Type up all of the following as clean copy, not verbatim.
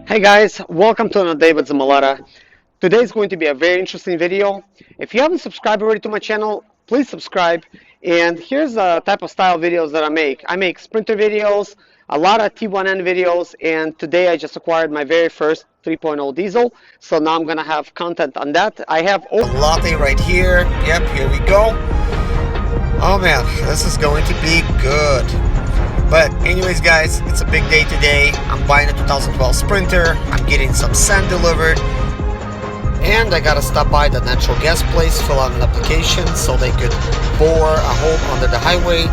Hey guys, welcome to another day with Zimaleta. Today is going to be a very interesting video. If you haven't subscribed already to my channel, please subscribe. And here's the type of style videos that I make. I make sprinter videos, a lot of T1N videos, and today I just acquired my very first 3.0 diesel. So now I'm gonna have content on that. I have a latte right here. Yep, here we go. Oh man, this is going to be good. But anyways guys, it's a big day today. I'm buying a 2012 Sprinter. I'm getting some sand delivered. And I gotta stop by the natural gas place, fill out an application so they could bore a hole under the highway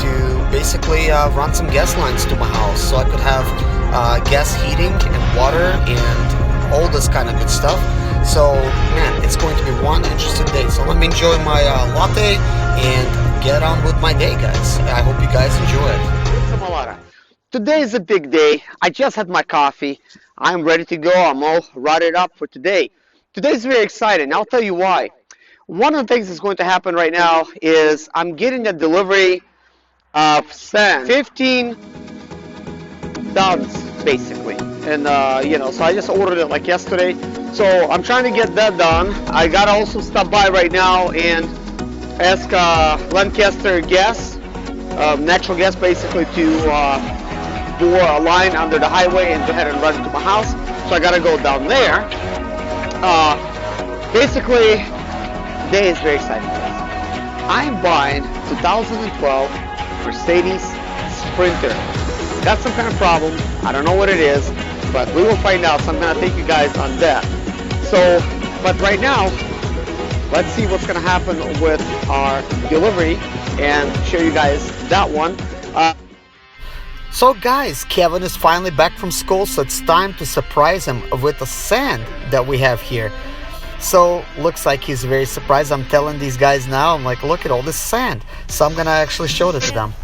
to basically run some gas lines to my house so I could have gas heating and water and all this kind of good stuff. So man, it's going to be one interesting day. So let me enjoy my latte and get on with my day, guys. I hope you guys enjoy it. Today is a big day. I just had my coffee. I'm ready to go. I'm all rotted up for today. Today is very exciting. I'll tell you why. One of the things that's going to happen right now is I'm getting a delivery of sand, 15 tons basically. And so I just ordered it like yesterday. So I'm trying to get that done. I gotta also stop by right now and ask Lancaster gas, natural gas basically, to bore a line under the highway and go ahead and run it to my house. So I gotta go down there. Basically, today is very exciting. I'm buying 2012 Mercedes Sprinter. Got some kind of problem. I don't know what it is, but we will find out. So I'm gonna take you guys on that. So, but right now, let's see what's gonna happen with our delivery and show you guys that one. So guys, Kevin is finally back from school, so it's time to surprise him with the sand that we have here. So looks like he's very surprised. I'm telling these guys now, I'm like, look at all this sand. So I'm gonna actually show it to them.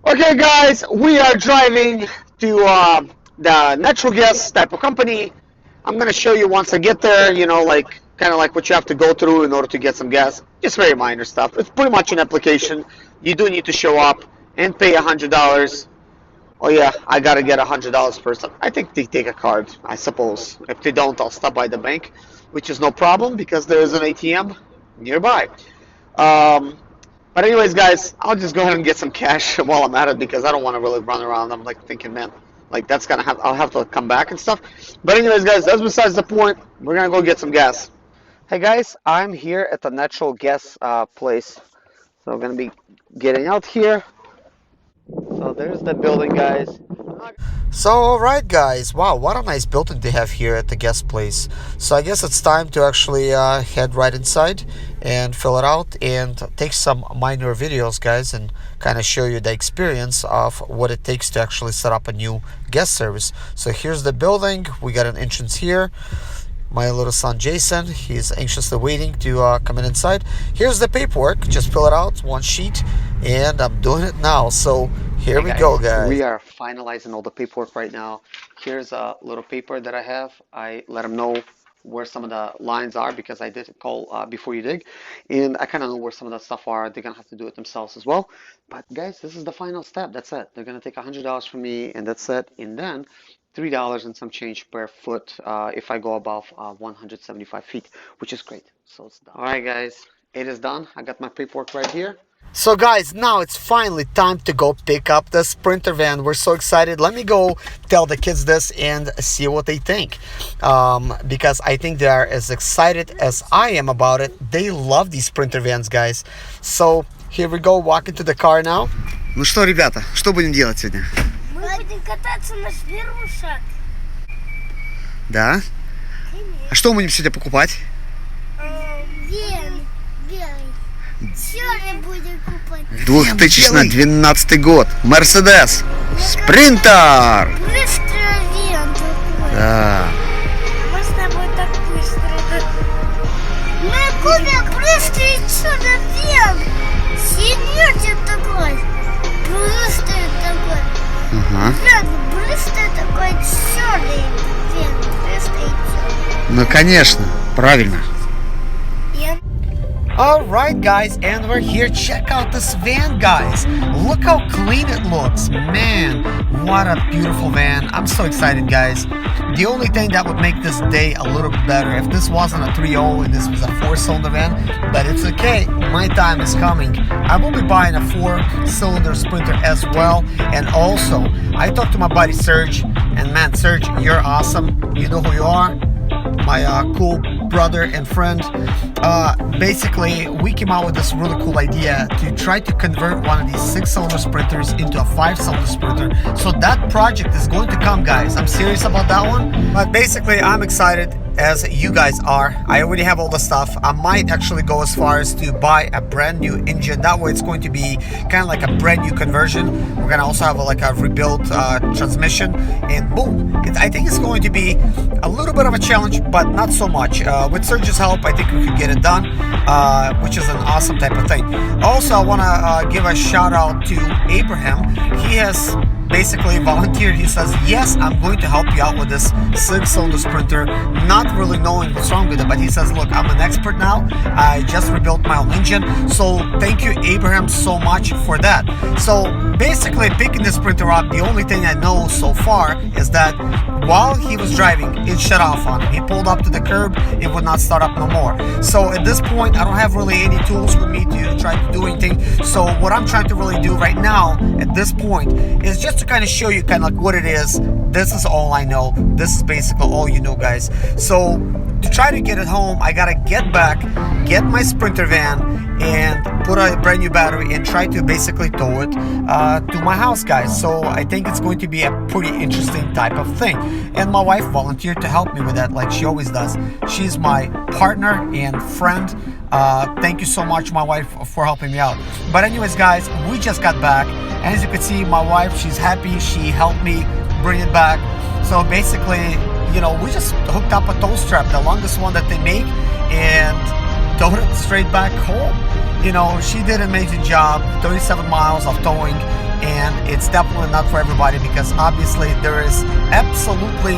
Okay guys, we are driving to the natural gas type of company. I'm gonna show you once I get there, kind of like what you have to go through in order to get some gas. Just very minor stuff. It's pretty much an application. You do need to show up and pay $100. Oh yeah, I gotta get $100 first. I think they take a card, I suppose. If they don't, I'll stop by the bank, which is no problem because there is an ATM nearby. But anyways, guys, I'll just go ahead and get some cash while I'm at it because I don't want to really run around. I'm like thinking, man, like that's gonna have, I'll have to come back and stuff. But anyways, guys, that's besides the point. We're gonna go get some gas. Hey guys, I'm here at the natural gas place. So I'm gonna be getting out here. So there's the building, guys. So alright guys, wow, what a nice building they have here at the gas place. So I guess it's time to actually head right inside and fill it out and take some minor videos, guys, and kind of show you the experience of what it takes to actually set up a new gas service. So here's the building. We got an entrance here. My little son Jason, he's anxiously waiting to come in inside. Here's the paperwork, just fill it out, one sheet, and I'm doing it now. So here we go, guys. We are finalizing all the paperwork right now. Here's a little paper that I have. I let them know where some of the lines are because I did call before you dig, and I kind of know where some of that stuff are. They're gonna have to do it themselves as well. But guys, this is the final step. That's it. They're gonna take $100 from me, and that's it. And then $3 and some change per foot if I go above 175 feet, which is great. So it's done. All right, guys, it is done. I got my paperwork right here. So guys, now it's finally time to go pick up the Sprinter van. We're so excited. Let me go tell the kids this and see what they think, because I think they are as excited as I am about it. They love these Sprinter vans, guys. So here we go, walk into the car now. Ну что, ребята, что будем делать сегодня? Мы будем кататься на швирвушах. Да? А что мы будем сегодня покупать? Белый. Черный будем купать. 2012 год. Мерседес. Спринтер. Быстрый вен такой. Да. Мы с тобой так быстро. Мы купим быстрый черный вен. Синюшный такой. Быстрый такой. Ага. Быстрый такой черный вен. Быстрый черный. Ну конечно, правильно. Alright guys, and we're here. Check out this van, guys. Look how clean it looks. Man, what a beautiful van. I'm so excited, guys. The only thing that would make this day a little bit better if this wasn't a 3.0 and this was a 4-cylinder van, but it's okay. My time is coming. I will be buying a 4-cylinder Sprinter as well. And also, I talked to my buddy Serge, and man, Serge, you're awesome. You know who you are. My cool brother and friend. Basically, we came out with this really cool idea to try to convert one of these 6-cylinder Sprinters into a 5-cylinder Sprinter. So that project is going to come, guys. I'm serious about that one. But basically, I'm excited as you guys are. I already have all the stuff. I might actually go as far as to buy a brand new engine. That way it's going to be kind of like a brand new conversion. We're gonna also have like a rebuilt transmission, and boom, I think it's going to be a little bit of a challenge, but not so much. With Serge's help, I think we could get it done, which is an awesome type of thing. Also, I want to give a shout out to Abraham. He has basically volunteered. He says, yes, I'm going to help you out with this 6-cylinder Sprinter, not really knowing what's wrong with it, but he says, look, I'm an expert now. I just rebuilt my own engine. So thank you, Abraham, so much for that. So basically, picking this Sprinter up, the only thing I know so far is that while he was driving, it shut off on him. He pulled up to the curb, it would not start up no more. So at this point, I don't have really any tools with me to try to do anything. So what I'm trying to really do right now at this point is just to kind of show you kind of like what it is. This is all I know. This is basically all you know, guys. So to try to get it home, I gotta get back, get my Sprinter van, and put a brand new battery and try to basically tow it to my house, guys. So I think it's going to be a pretty interesting type of thing. And my wife volunteered to help me with that, like she always does. She's my partner and friend. Thank you so much, my wife, for helping me out. But anyways, guys, we just got back. And as you can see, my wife, she's happy. She helped me bring it back. So basically, you know, we just hooked up a tow strap, the longest one that they make, and towed it straight back home. You know, she did an amazing job, 37 miles of towing, and it's definitely not for everybody because obviously there's absolutely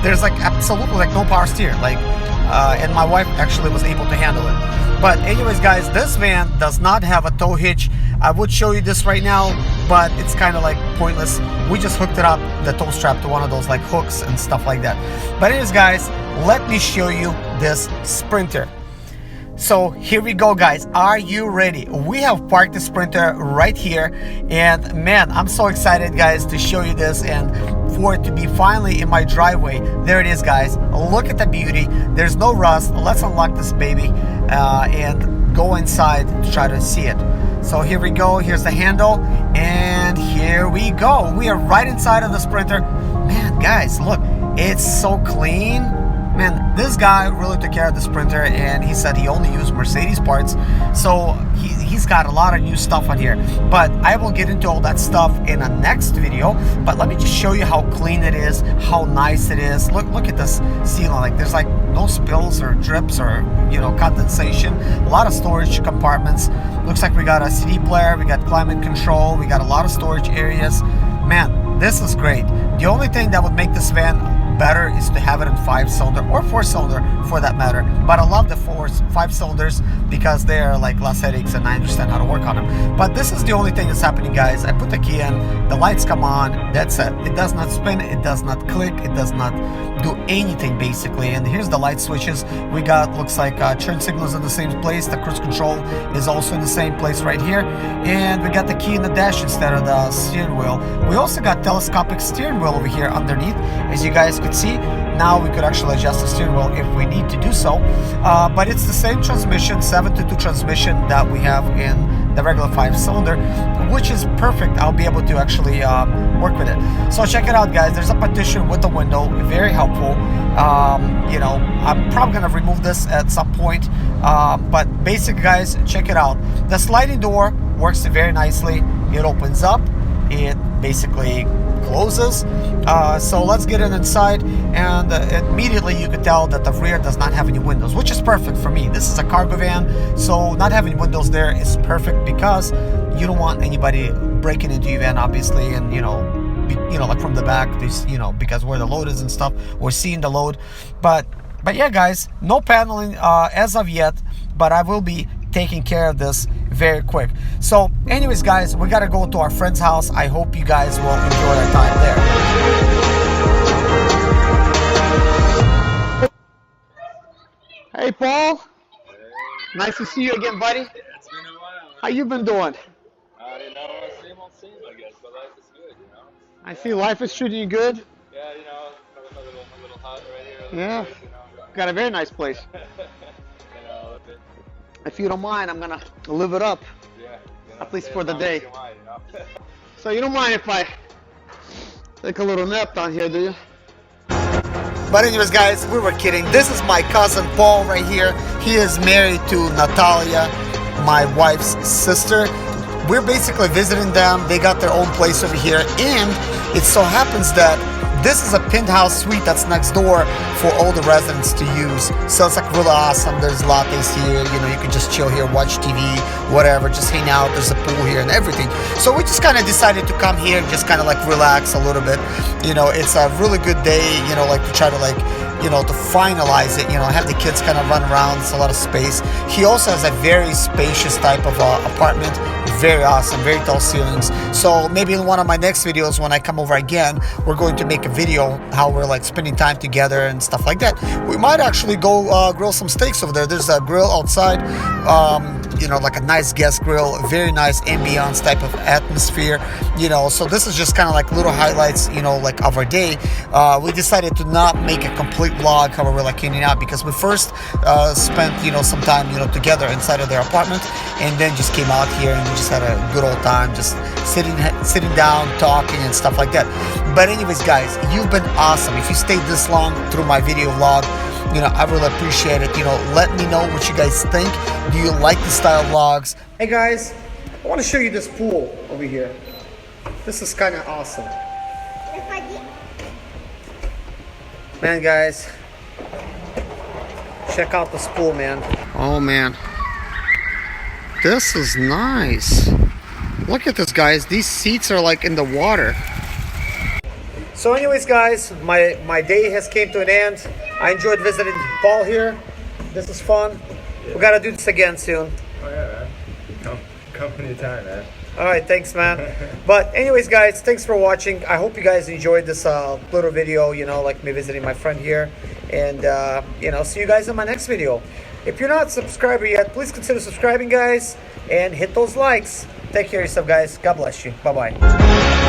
like no power steer, like, and my wife actually was able to handle it. But anyways, guys, this van does not have a tow hitch. I would show you this right now, but it's kind of like pointless. We just hooked it up, the tow strap, to one of those like hooks and stuff like that. But anyways, guys, let me show you this Sprinter. So here we go, guys. Are you ready? We have parked the Sprinter right here, and man, I'm so excited, guys, to show you this and for it to be finally in my driveway. There it is, guys. Look at the beauty. There's no rust. Let's unlock this baby and go inside to try to see it. So here we go. Here's the handle, and here we go. We are right inside of the Sprinter. Man, guys, look, it's so clean. Man, this guy really took care of the Sprinter, and he said he only used Mercedes parts, so he's got a lot of new stuff on here. But I will get into all that stuff in a next video. But let me just show you how clean it is, how nice it is. Look at this ceiling. Like, there's like no spills or drips or, you know, condensation. A lot of storage compartments. Looks like we got a CD player, we got climate control, we got a lot of storage areas. Man, this is great. The only thing that would make this van better is to have it in 5-cylinder or 4-cylinder for that matter. But I love the 5 cylinders because they're like less headaches and I understand how to work on them. But this is the only thing that's happening, guys. I put the key in, the lights come on, that's it. It does not spin, it does not click, it does not do anything basically. And here's the light switches. We got, looks like turn signals in the same place. The cruise control is also in the same place right here. And we got the key in the dash instead of the steering wheel. We also got telescopic steering wheel over here underneath, as you guys could see. Now we could actually adjust the steering wheel if we need to do so. But it's the same transmission, 7-2 transmission that we have in the regular 5-cylinder, which is perfect. I'll be able to actually work with it. So check it out, guys. There's a partition with the window, very helpful. You know, I'm probably gonna remove this at some point. But basically, guys, check it out. The sliding door works very nicely. It opens up. It basically closes. So let's get it inside, and immediately you could tell that the rear does not have any windows, which is perfect for me. This is a cargo van, so not having windows there is perfect because you don't want anybody breaking into your van, obviously, and you know, like from the back, you know, because where the load is and stuff, we're seeing the load. But yeah, guys, no paneling as of yet, but I will be taking care of this very quick. So anyways, guys, we gotta go to our friend's house. I hope you guys will enjoy our time there. Hey, Paul. Nice to see you again, buddy. It's been a while. How you been doing? Same old same, I guess, but life is good, you know? I see life is treating you good. Yeah, you know, a little hut right here. Yeah. Place, you know? Got a very nice place. You know, a bit, If you don't mind, I'm gonna live it up. yeah. You know, At least stay for as the long day. as you want, you know? So you don't mind if I take a little nap down here, do you? But anyways, guys, we were kidding. This is my cousin Paul right here. He is married to Natalia, my wife's sister. We're basically visiting them. They got their own place over here, and it so happens that this is a penthouse suite that's next door for all the residents to use. So it's like really awesome. There's lattes here, you know, you can just chill here, watch TV, whatever, just hang out. There's a pool here and everything. So we just kind of decided to come here and just kind of like relax a little bit. You know, it's a really good day, you know, like to try to like, you know, to finalize it, you know, have the kids kind of run around. It's a lot of space. He also has a very spacious type of apartment. Very awesome, very tall ceilings. So maybe in one of my next videos when I come over again, we're going to make a video how we're like spending time together and stuff like that. We might actually go grill some steaks over there. There's a grill outside, you know, like a nice guest grill, very nice ambiance type of atmosphere, you know. So this is just kind of like little highlights, you know, like of our day. We decided to not make a complete vlog how we're like hanging out, because we first spent, you know, some time, you know, together inside of their apartment, and then just came out here and we just had a good old time, just sitting down, talking and stuff like that. But anyways, guys, you've been awesome. If you stayed this long through my video vlog, you know, I really appreciate it. You know, let me know what you guys think. Do you like the style vlogs? Hey guys, I want to show you this pool over here. This is kind of awesome. Man, guys, check out this pool, man. Oh man, this is nice. Look at this, guys. These seats are like in the water. So anyways, guys, my day has came to an end. I enjoyed visiting Paul here. This is fun. We gotta do this again soon. Oh, yeah, man. Come anytime, man. All right, thanks, man. But anyways, guys, thanks for watching. I hope you guys enjoyed this little video, you know, like me visiting my friend here. And, you know, see you guys in my next video. If you're not a subscriber yet, please consider subscribing, guys, and hit those likes. Take care of yourself, guys. God bless you. Bye-bye.